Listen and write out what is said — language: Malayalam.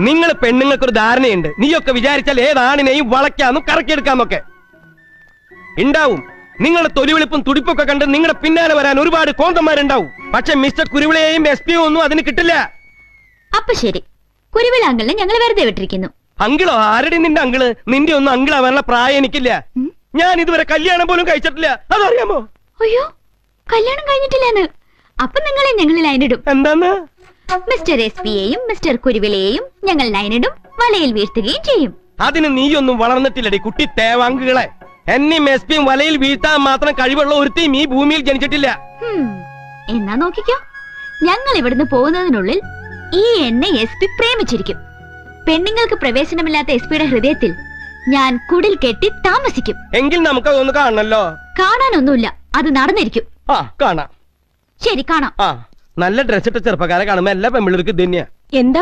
നിങ്ങൾ പെണ്ണുങ്ങൾക്കൊരു ധാരണയുണ്ട്, നീയൊക്കെ വിചാരിച്ചാൽ ഏതാണിനെയും വളയ്ക്കാന്നും കറക്കിയെടുക്കാന്നൊക്കെ ഉണ്ടാവും. നിങ്ങളുടെ തൊലിവെളുപ്പും തുടിപ്പൊക്കെ കണ്ട് നിങ്ങളുടെ പിന്നാലെ വരാൻ ഒരുപാട് കോന്തന്മാരുണ്ടാവും. പക്ഷെ മിസ്റ്റർ കുരുവിളയെയും SP ഒന്നും അതിന് കിട്ടില്ല. അപ്പൊ ശരി, കുരുവിള അങ്കിളിനെ ഞങ്ങൾ വെറുതെ വിട്ടിരിക്കുന്നു. അങ്കിളോ? ആരുടെ നിന്റെ അങ്കിള്? നിന്റെ ഒന്നും അങ്കിളാവാനുള്ള പ്രായം എനിക്കില്ല. ഞാൻ ഇതുവരെ കല്യാണം പോലും കഴിച്ചിട്ടില്ല, അതറിയാമോ? അയ്യോ, കല്യാണം കഴിഞ്ഞിട്ടില്ലെന്ന്? അപ്പൊ നിങ്ങളെ ഞങ്ങൾ ലൈനിടും. എന്താന്ന്? മിസ്റ്റർ SP-യെയും മിസ്റ്റർ കുരുവിളയെയും ഞങ്ങൾ ലൈനിടും, വലയിൽ വീഴ്ത്തുകയും ചെയ്യും. അതിന് നീയൊന്നും വളർന്നിട്ടില്ലടി കുട്ടി തേവാങ്കുകളെ. എന്നെയും SP-യും വലയിൽ വീഴ്ത്താൻ മാത്രം കഴിവുള്ള ഒരുത്തിയും ഈ ഭൂമിയിൽ ജനിച്ചിട്ടില്ല. എന്നാ നോക്കിക്കോ, ഞങ്ങൾ ഇവിടുന്ന് പോകുന്നതിനുള്ളിൽ ഈ എന്നെ SP പ്രേമിച്ചിരിക്കും. പെണ്ണുങ്ങൾക്ക് പ്രവേശനമില്ലാത്ത SP-യുടെ ഹൃദയത്തിൽ ഞാൻ കുടിൽ കെട്ടി താമസിക്കും. എങ്കിൽ നമുക്ക് അതൊന്ന് കാണണല്ലോ. കാണാനൊന്നുമില്ല, അത് നടന്നിരിക്കും. കാണാം. ശരി, കാണാം. നല്ല ഡ്രസ് ഇട്ട ചെറുപ്പക്കാരെ കാണുമ്പോ എല്ലാ പെമ്പിള്ളേർക്ക് ഇത് തന്നെയാ. എന്താ